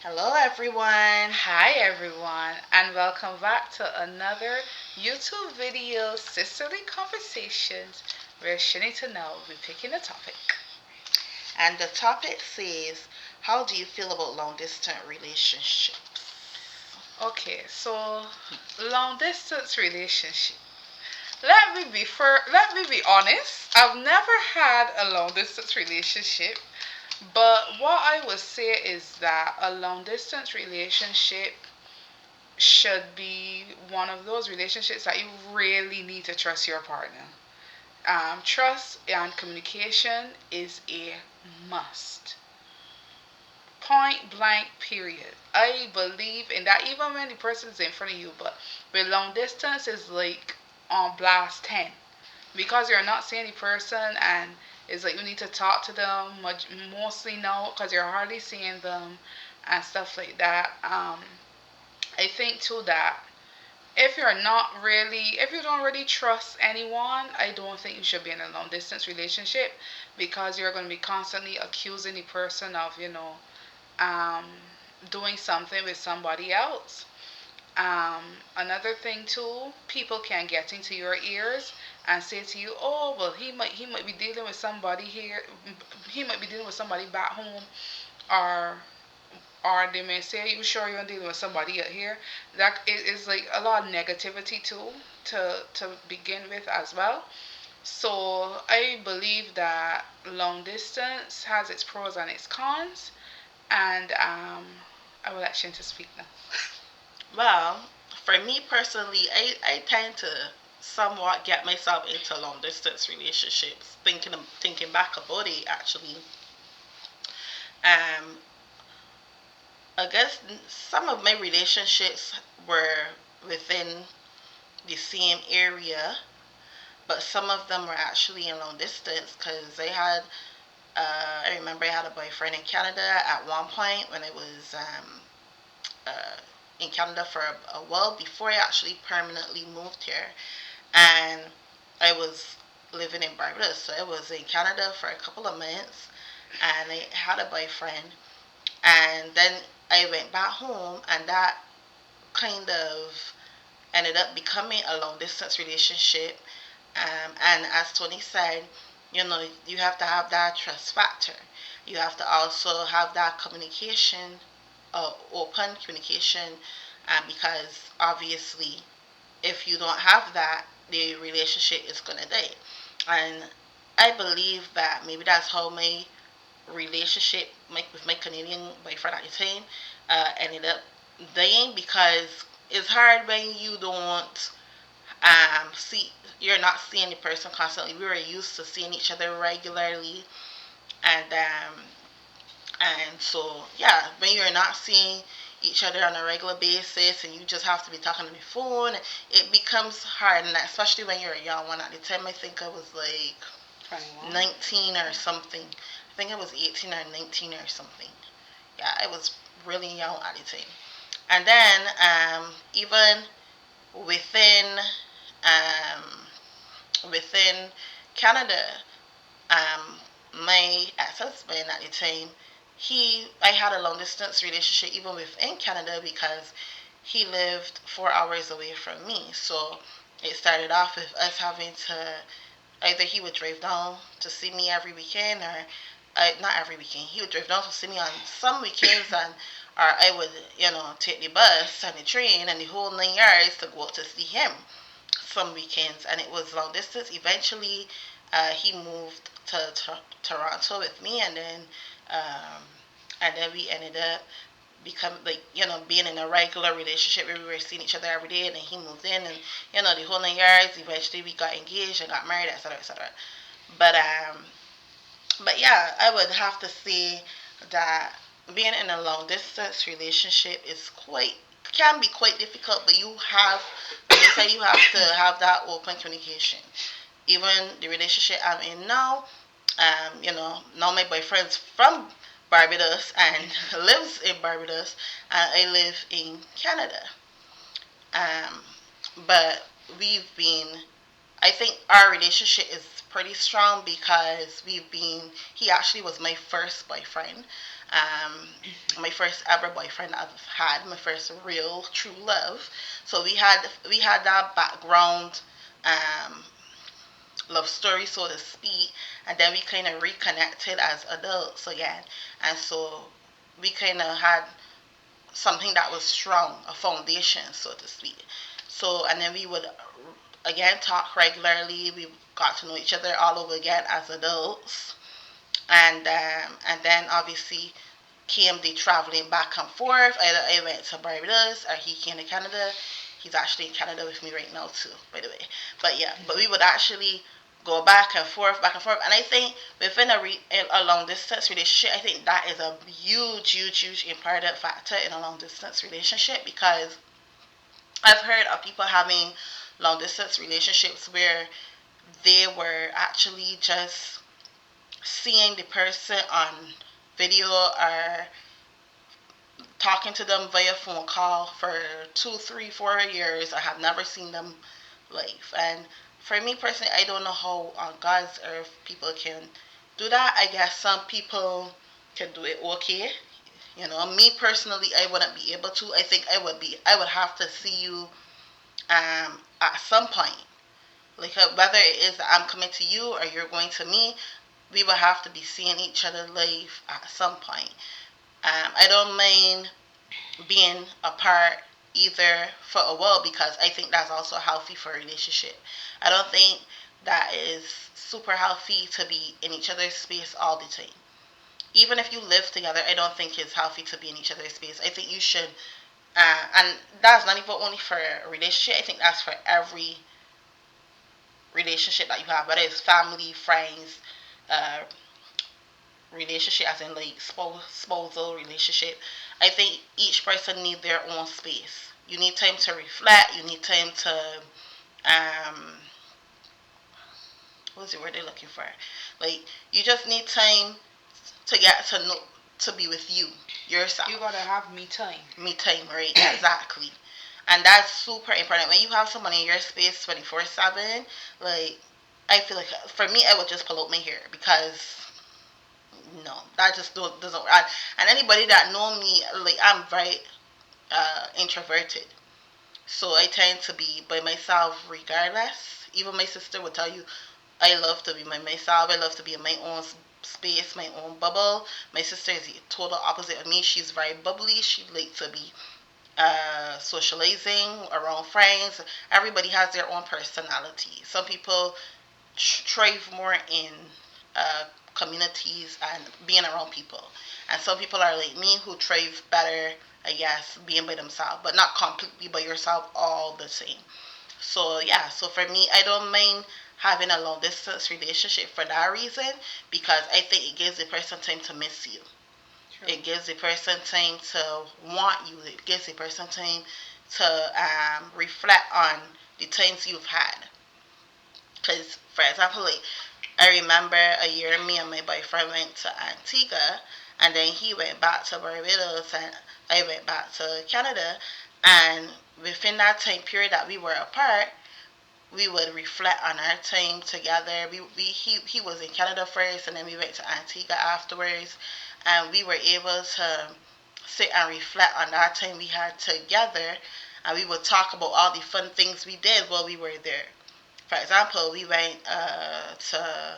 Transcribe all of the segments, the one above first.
Hello, everyone. Hi everyone, and welcome back to another YouTube video, Sisterly Conversations, where she need to know we're picking a topic. And the topic says, how do you feel about long distance relationships? Okay, so long distance relationship. Let me be honest. I've never had a long distance relationship, but what I would say is that a long distance relationship should be one of those relationships that you really need to trust your partner. Trust and communication is a must. Point blank, period. I believe in that even when the person is in front of you, but with long distance is like on blast 10 because you're not seeing the person and it's like you need to talk to them mostly no because you're hardly seeing them and stuff like that. I think too that if you don't really trust anyone, I don't think you should be in a long distance relationship because you're going to be constantly accusing the person of, um, doing something with somebody else. Another thing too, people can get into your ears and say to you, "Oh, well, he might be dealing with somebody here. He might be dealing with somebody back home, or they may say, "You sure you're dealing with somebody out here?" That is like a lot of negativity too to begin with as well. So I believe that long distance has its pros and its cons, and I will let Shinta speak now. Well, for me personally, I tend to somewhat get myself into long distance relationships. Thinking back about it, actually, um, I guess some of my relationships were within the same area, but some of them were actually in long distance because I remember I had a boyfriend in Canada at one point when I was uh, in Canada for a while before I actually permanently moved here. And I was living in Barbados. So I was in Canada for a couple of months and I had a boyfriend. And then I went back home, and that kind of ended up becoming a long distance relationship. And as Tony said, you have to have that trust factor. You have to also have that communication, open communication, because obviously, if you don't have that, the relationship is going to die. And I believe that maybe that's how my relationship with my Canadian boyfriend at the time ended up dying, because it's hard when you don't see you're not seeing the person constantly. We were used to seeing each other regularly, and so yeah, when you're not seeing each other on a regular basis and you just have to be talking on the phone, it becomes hard, and especially when you're a young one. At the time, I think I was like 21. 19 or something. I think I was 18 or 19 or something. Yeah, I was really young at the time. And then even within within Canada, um, my ex-husband at the time, I had a long distance relationship even within Canada because he lived 4 hours away from me. So it started off with us having to either he would drive down to see me every weekend, or not every weekend. He would drive down to see me on some weekends, and or I would take the bus and the train and the whole 9 yards to go out to see him some weekends, and it was long distance. Eventually, he moved to Toronto with me, um, and then we ended up become like being in a regular relationship where we were seeing each other every day. And then he moved in, and the whole 9 yards. Eventually, we got engaged and got married, etc., etc. But yeah, I would have to say that being in a long distance relationship is quite can be quite difficult, but you have, like I say, you have to have that open communication. Even the relationship I'm in now, now my boyfriend's from Barbados and lives in Barbados, and I live in Canada. Um, but we've been I think our relationship is pretty strong because he actually was my first boyfriend. Um, my first ever boyfriend I've had, my first real true love. So we had that background um, love story, so to speak, and then we kind of reconnected as adults again, and so we kind of had something that was strong, a foundation, so to speak. So, and then we would again talk regularly. We got to know each other all over again as adults, and then obviously came the traveling back and forth. I went to Barbados, or he came to Canada. He's actually in Canada with me right now too, by the way. But yeah, but we would actually go back and forth. And I think within a long distance relationship, I think that is a huge, huge, huge important factor in a long distance relationship, because I've heard of people having long distance relationships where they were actually just seeing the person on video or talking to them via phone call for 2, 3, 4 years. I have never seen them live. And for me personally, I don't know how on God's earth people can do that. I guess some people can do it okay. Me personally, I wouldn't be able to. I think I would have to see you at some point. Like whether it is that I'm coming to you or you're going to me, we will have to be seeing each other live at some point. I don't mind being apart either for a while, because I think that's also healthy for a relationship. I don't think that is super healthy to be in each other's space all the time. Even if you live together, I don't think it's healthy to be in each other's space. I think you should, and that's not even only for a relationship. I think that's for every relationship that you have, whether it's family, friends, uh, relationship, as in like spousal relationship. I think each person need their own space. You need time to reflect. You need time to um, what's the word they're looking for? Like, you just need time to get to know, to be with you yourself. You gotta have me time. Me time, right? Exactly. And that's super important. When you have someone in your space 24/7, like, I feel like for me, I would just pull out my hair, because no, that just doesn't. And anybody that know me, like, I'm very introverted, so I tend to be by myself regardless. Even my sister would tell you, I love to be by myself. I love to be in my own space, my own bubble. My sister is the total opposite of me. She's very bubbly. She likes to be socializing around friends. Everybody has their own personality. Some people thrive more in uh, communities and being around people. And some people are like me, who thrive better, I guess, being by themselves, but not completely by yourself all the same. So yeah, so for me, I don't mind having a long distance relationship for that reason, because I think it gives the person time to miss you. True. It gives the person time to want you. It gives the person time to reflect on the times you've had. Because, for example, like, I remember a year me and my boyfriend went to Antigua, and then he went back to Barbados, and I went back to Canada. And within that time period that we were apart, we would reflect on our time together. He was in Canada first, and then we went to Antigua afterwards, and we were able to sit and reflect on that time we had together, and we would talk about all the fun things we did while we were there. For example, we went to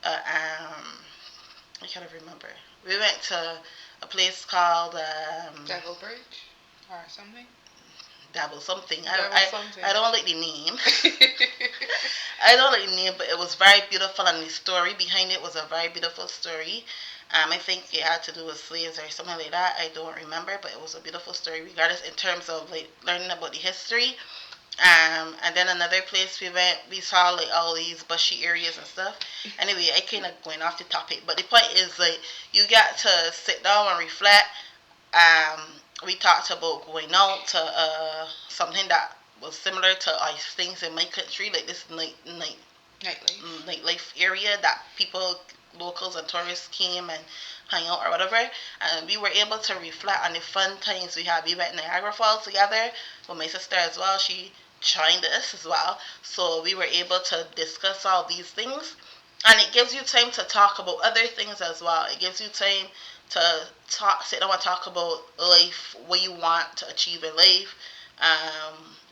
I can't remember. We went to a place called Devil Bridge or something. Devil something. Devil something. I don't like the name. I don't like the name, but it was very beautiful, and the story behind it was a very beautiful story. I think it had to do with slaves or something like that. I don't remember, but it was a beautiful story, regardless in terms of like learning about the history. And then another place we went, we saw like all these bushy areas and stuff. Anyway, I kind of going off the topic, but the point is, like, you got to sit down and reflect. Um, we talked about going out to something that was similar to ice things in my country, like this Nightlife. nightlife area that people, locals and tourists came and hang out or whatever. And we were able to reflect on the fun times we had. We went Niagara Falls together with my sister as well. She joined us as well. So we were able to discuss all these things. And it gives you time to talk about other things as well. It gives you time to sit down and talk about life, what you want to achieve in life,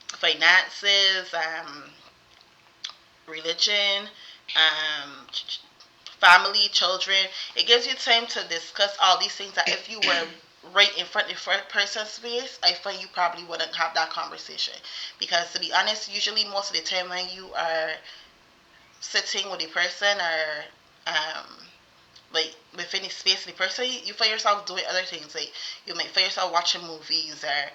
finances, religion, um, family, children. It gives you time to discuss all these things that if you were right in front of the person's face, I find you probably wouldn't have that conversation. Because to be honest, usually most of the time when you are sitting with a person or like within the space of the person, you find yourself doing other things. Like you might find yourself watching movies or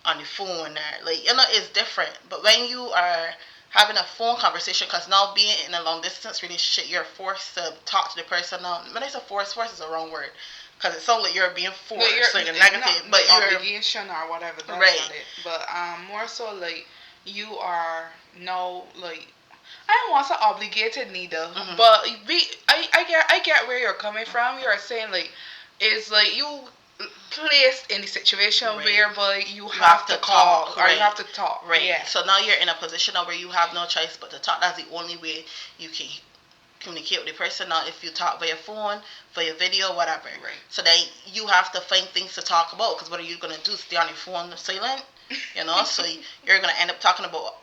on the phone or like it's different. But when you are having a phone conversation, because now being in a long distance relationship, you're forced to talk to the person. Now, when I say force is the wrong word. Because it sounds like you're being forced, like a negative, but the you're obligation or whatever. That's right. not it. But more so like you are no like I don't want to say obligated neither, but I get where you're coming from. You're saying like it's like you placed in the situation Right. whereby you have to call talk, or you right? have to talk. Right. Yeah. So now you're in a position now where you have no choice but to talk. That's the only way you can communicate with the person. Now, if you talk via phone, via video, whatever. Right. So then you have to find things to talk about. Because what are you gonna do? Stay on your phone silent? So you're gonna end up talking about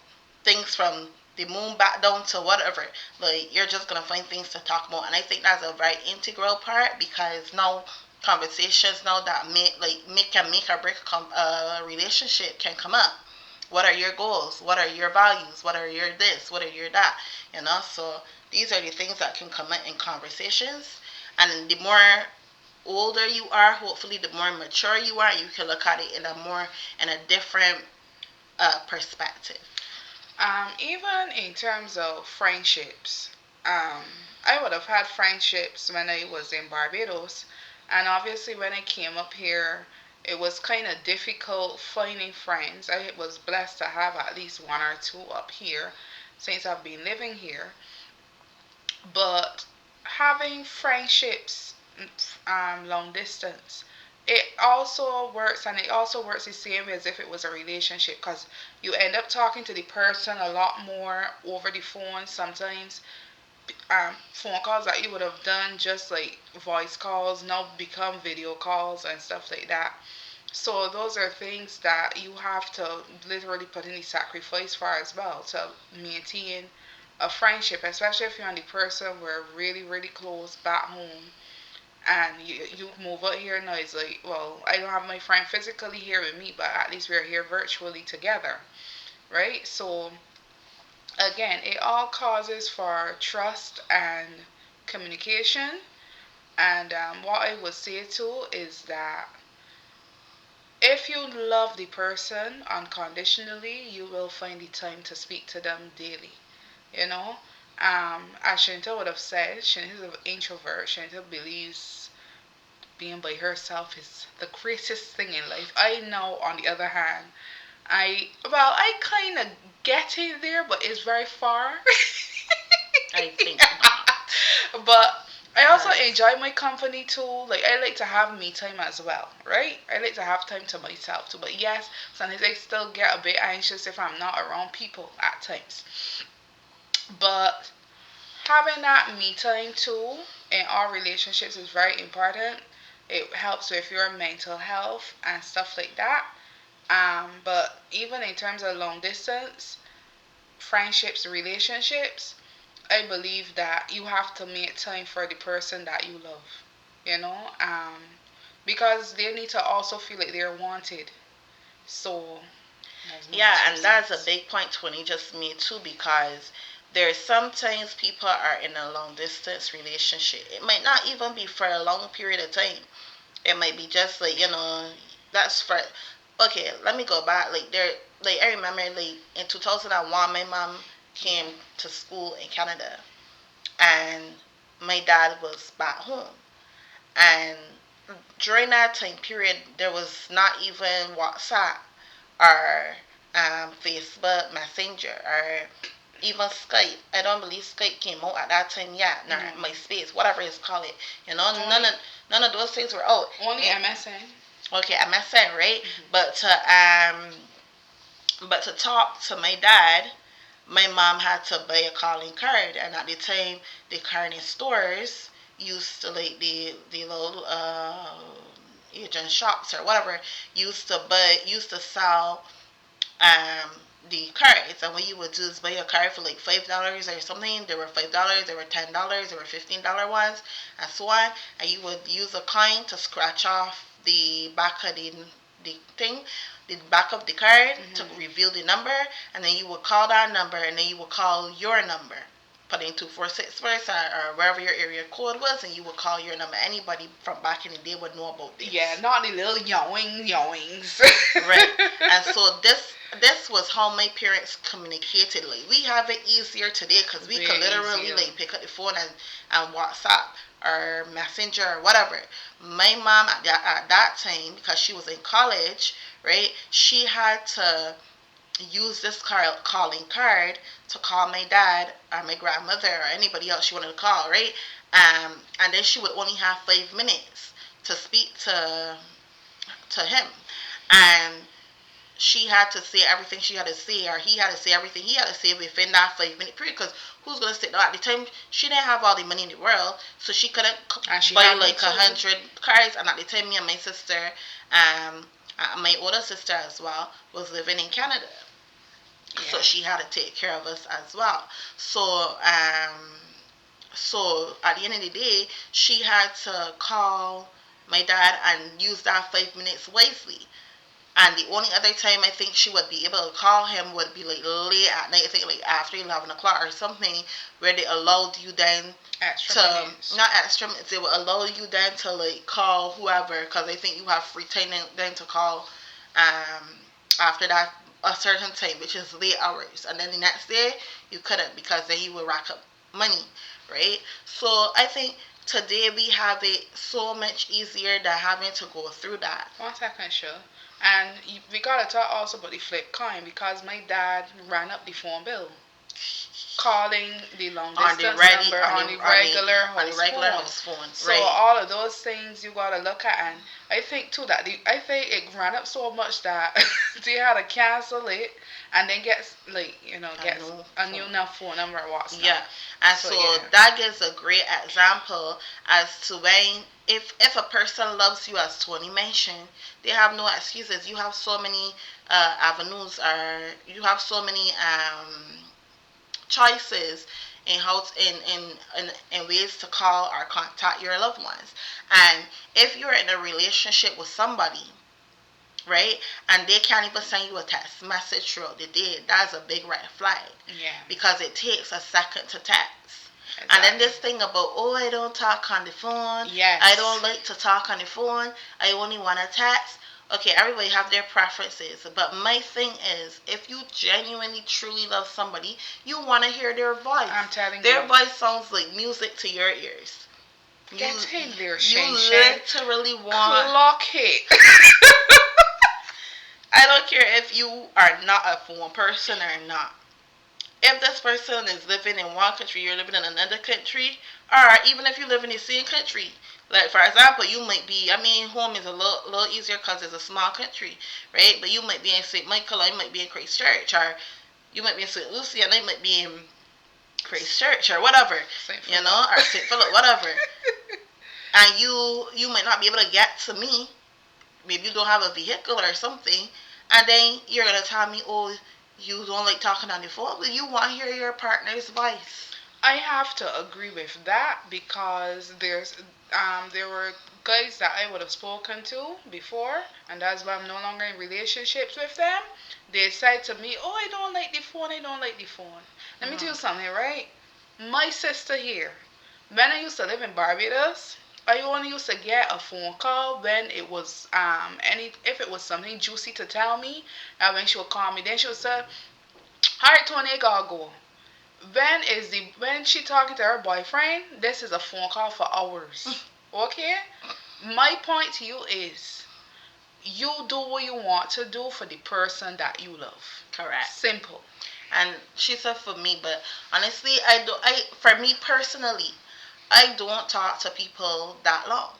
things from the moon back down to whatever. Like you're just gonna find things to talk about, and I think that's a very integral part because now conversations now that make or break a relationship can come up. What are your goals? What are your values? What are your this? What are your that? So these are the things that can come up in conversations, and the more older you are, hopefully, the more mature you are, you can look at it in a different perspective. Even in terms of friendships, I would have had friendships when I was in Barbados, and obviously when I came up here, it was kind of difficult finding friends. I was blessed to have at least one or two up here since I've been living here, but having friendships long distance, it also works, and it also works the same as if it was a relationship because you end up talking to the person a lot more over the phone sometimes. Phone calls that you would have done just like voice calls now become video calls and stuff like that. So those are things that you have to literally put in the sacrifice for as well to maintain a friendship, especially if you're on the person where really, really close back home and you move out here now. It's like, well, I don't have my friend physically here with me, but at least we're here virtually together, right? So again, it all causes for trust and communication. And what I would say too is that if you love the person unconditionally, you will find the time to speak to them daily. You know, as Chantal would have said, Chantal is an introvert. Chantal believes being by herself is the greatest thing in life. I know, on the other hand, I kind of get it there, but it's very far. I think not. But I also enjoy my company too. Like I like to have me time as well, right? I like to have time to myself too. But yes, sometimes I still get a bit anxious if I'm not around people at times. But having that me time too in all relationships is very important. It helps with your mental health and stuff like that. But even in terms of long distance friendships, relationships, I believe that you have to make time for the person that you love. You know, because they need to also feel like they're wanted. So Yeah, and that's a big point Tony just made too because there's sometimes people are in a long distance relationship. It might not even be for a long period of time. It might be just like, that's for okay, let me go back. Like I remember like in 2001 my mom came to school in Canada and my dad was back home. And during that time period there was not even WhatsApp or Facebook Messenger or even Skype. I don't believe Skype came out at that time yet, nor MySpace, whatever it's called it. None of those things were out. Only MSN. Okay, MSN, right? But to talk to my dad, my mom had to buy a calling card, and at the time, the card in stores used to like the little agent shops or whatever used to sell um the cards, and what you would do is buy a card for like $5 or something. There were $5, there were $10, there were $15 ones, and so on. And you would use a coin to scratch off the back of the thing, the back of the card to reveal the number, and then you would call that number, and then you would call your number. Put in 246 first, or wherever your area code was, and you would call your number. Anybody from back in the day would know about this. Yeah, not the little yowings. Right. And so this was how my parents communicated. Like, we have it easier today because we could literally easier. like pick up the phone and WhatsApp or Messenger or whatever. My mom at that time, because she was in college, right, she had to use this calling card to call my dad or my grandmother or anybody else she wanted to call, right? And then she would only have 5 minutes to speak to him, and she had to say everything she had to say, or he had to say everything he had to say within that 5 minute period. Because who's gonna sit there at the time? She didn't have all the money in the world, so she couldn't buy like 100 cards. And at the time, me and my sister, um, my older sister as well, was living in Canada, so she had to take care of us as well. So at the end of the day, she had to call my dad and use that 5 minutes wisely. And the only other time I think she would be able to call him would be like late at night, I think like after 11 o'clock or something, where they allowed you then Extra to minutes. not extra minutes. They would allow you then to like call whoever, because I think you have free time then to call um after that a certain time, which is late hours, and then the next day you couldn't, because then you would rack up money, right? So I think today we have it so much easier than having to go through that. 1 second, sure. And we gotta talk also about the flip coin, because my dad ran up the phone bill calling the long distance number on the regular house phone. So right. all of those things you gotta look at, and I think too that I think it ran up so much that they had to cancel it and then get like get a new enough phone number or what's Yeah, and so yeah. that gives a great example as to when if a person loves you, as Tony mentioned, they have no excuses. You have so many avenues, or you have so many choices in how in ways to call or contact your loved ones. And if you're in a relationship with somebody, right, and they can't even send you a text message throughout the day, that's a big red flag. Yeah. Because it takes a second to text. Exactly. And then this thing about, oh, I don't talk on the phone. Yes. I don't like to talk on the phone. I only want to text. Okay, everybody have their preferences, but my thing is, if you genuinely truly love somebody, you want to hear their voice. I'm telling their you. voice sounds like music to your ears. Get him there, You Shane. literally want. Clock it. I don't care if you are not a phone person or not. If this person is living in one country, you're living in another country, or even if you live in the same country. Like, for example, you might be, I mean, home is a little easier because it's a small country, right? But you might be in St. Michael, or you might be in Christchurch, or you might be in St. Lucie, and I might be in Christchurch, or whatever, or St. Philip, whatever. And you might not be able to get to me. Maybe you don't have a vehicle or something, and then you're going to tell me, oh, you don't like talking on the phone, but you want to hear your partner's voice. I have to agree with that, because there were guys that I would have spoken to before, and that's why I'm no longer in relationships with them. They said to me, "Oh, I don't like the phone. I don't like the phone." Let me tell you something, right? My sister here, when I used to live in Barbados, I only used to get a phone call when it was if it was something juicy to tell me, and when she would call me, then she would say, "All right, Tony, I gotta go." When she talking to her boyfriend, this is a phone call for hours. Okay? My point to you is, you do what you want to do for the person that you love. Correct. Simple. And she said for me, but honestly, for me personally, I don't talk to people that long.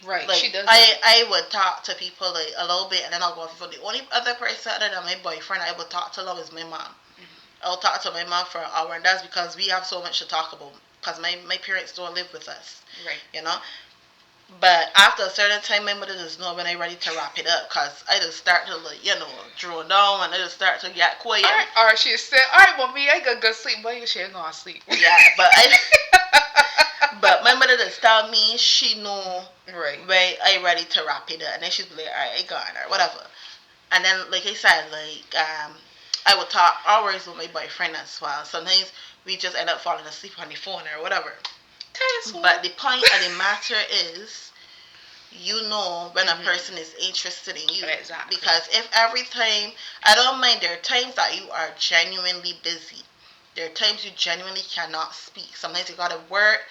Right. Like, she doesn't. I would talk to people like a little bit, and then I'll go off. The only other person other than my boyfriend I would talk to long is my mom. I'll talk to my mom for an hour, and that's because we have so much to talk about. because my parents don't live with us. Right. You know. But after a certain time, my mother just know when I ready to wrap it up, cause I just start to like, draw down, and I just start to get quiet. Or she said, "All right, mommy, I gotta go sleep." But you she ain't gonna sleep. Yeah, but my mother just tell me she know Right. when I ready to wrap it up, and then she's like, "All right, I gone," or whatever. And then, like I said, I would talk hours with my boyfriend as well. Sometimes we just end up falling asleep on the phone or whatever. But the point of the matter is, you know when a person is interested in you. Exactly. Because if every time, I don't mind, there are times that you are genuinely busy. There are times you genuinely cannot speak. Sometimes you gotta work.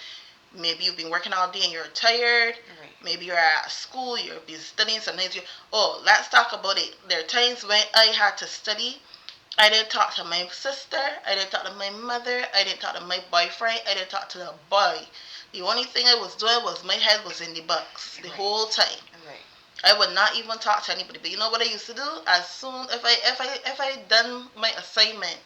Maybe you've been working all day and you're tired. Right. Maybe you're at school, you're busy studying. Sometimes let's talk about it. There are times when I had to study. I didn't talk to my sister. I didn't talk to my mother. I didn't talk to my boyfriend. I didn't talk to the boy. The only thing I was doing was my head was in the books the whole time. Right. I would not even talk to anybody. But you know what I used to do? As soon if I done my assignment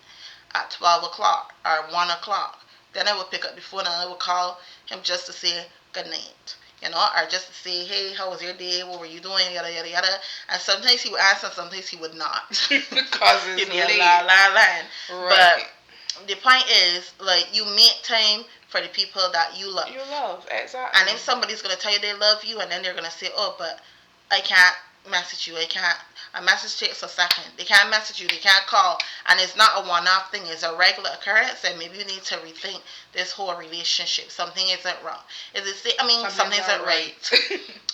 at 12 o'clock or 1 o'clock, then I would pick up the phone and I would call him just to say good night. Or just to say, hey, how was your day? What were you doing? Yada yada yada. And sometimes he would answer, sometimes he would not. Because it's He'd be late. Right. But the point is, like, you make time for the people that you love. You love, exactly. And if somebody's gonna tell you they love you, and then they're gonna say, "Oh, but I can't message you. I can't. A message takes a second. They can't message you. They can't call." And it's not a one-off thing. It's a regular occurrence, and maybe you need to rethink this whole relationship. Something isn't wrong. Something isn't right.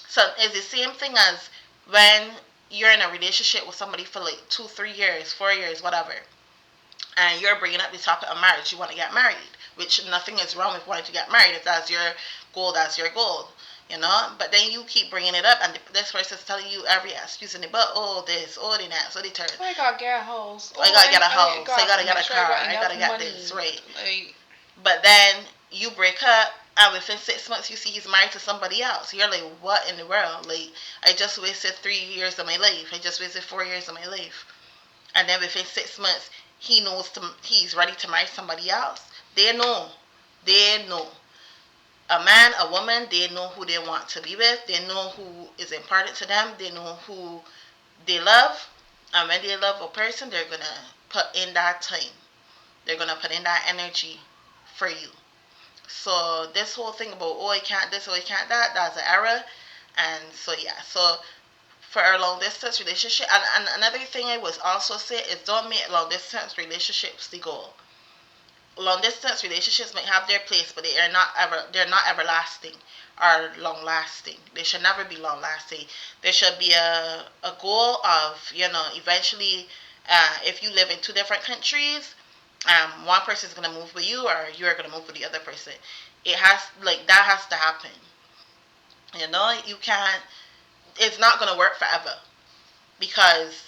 So it's the same thing as when you're in a relationship with somebody for like 2, 3 years, 4 years, whatever, and you're bringing up the topic of marriage. You want to get married, which nothing is wrong with wanting to get married. If that's your goal, that's your goal. But then you keep bringing it up, and this person's telling you every excuse in the butt. Oh, this, oh, the that, so the third. I gotta get a house. I gotta get a house. I gotta get a car. I gotta get this, right? But then you break up, and within 6 months, you see he's married to somebody else. You're like, what in the world? Like, I just wasted 3 years of my life. I just wasted 4 years of my life. And then within 6 months, he's ready to marry somebody else. They know. A man, a woman, they know who they want to be with. They know who is important to them. They know who they love. And when they love a person, they're going to put in that time. They're going to put in that energy for you. So this whole thing about, I can't this, I can't that, that's an error. And so, yeah. So for a long distance relationship, and another thing I would also say is, don't make long distance relationships the goal. Long distance relationships might have their place, but they're not everlasting or long lasting. They should never be long lasting. There should be a goal of, eventually, if you live in 2 different countries, one person is gonna move with you, or you're gonna move with the other person. That has to happen. You can't. It's not gonna work forever, because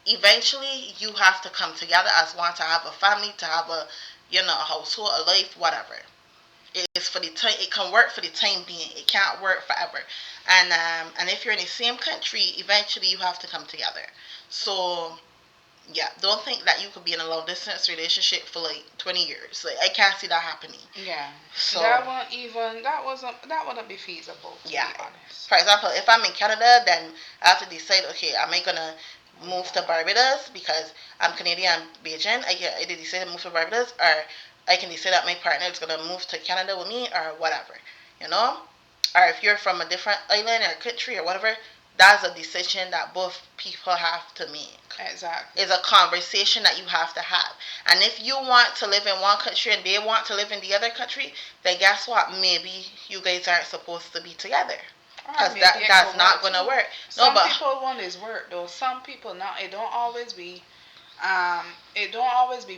eventually you have to come together as one to have a family, to have a household, a life, whatever. It's for the time. It can work for the time being. It can't work forever. And if you're in the same country, eventually you have to come together. So yeah, don't think that you could be in a long distance relationship for like 20 years. Like, I can't see that happening. Yeah. So that wouldn't be feasible, to be honest. For example, if I'm in Canada, then I have to decide, okay, am I gonna move to Barbados because I'm Canadian, Beijing? I did decide to move to Barbados, or I can decide that my partner is gonna move to Canada with me, or whatever, Or if you're from a different island or country or whatever, that's a decision that both people have to make. Exactly. It's a conversation that you have to have. And if you want to live in one country and they want to live in the other country, then guess what? Maybe you guys aren't supposed to be together. Because that's not going to work. Some people want is work, though. Some people not. It don't always be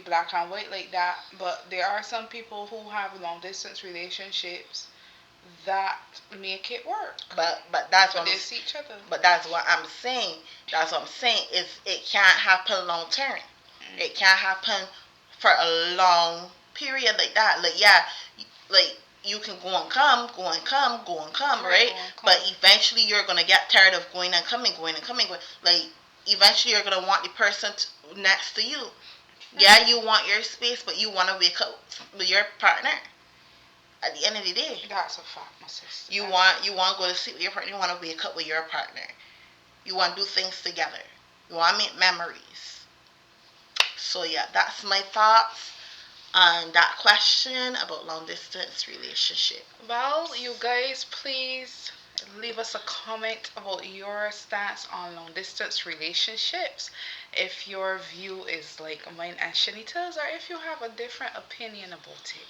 black and white like that. But there are some people who have long distance relationships that make it work. But that's what they see each other. But that's what I'm saying. Is it can't happen long term. It can't happen for a long period like that. Like you can go and come, right? But eventually you're gonna get tired of going and coming. Like, eventually you're gonna want the person next to you. Yeah, you want your space, but you want to wake up with your partner. At the end of the day, That's a fact, my sister. you want to go to sleep with your partner. You want to wake up with your partner. You want to do things together. You want to make memories. So yeah, that's my thoughts on that question about long distance relationship. Well, you guys, please leave us a comment about your stance on long distance relationships. If your view is like mine and Shanita's, or if you have a different opinion about it.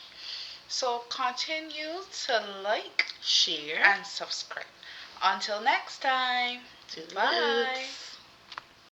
So continue to like, share, and subscribe. Until next time, bye.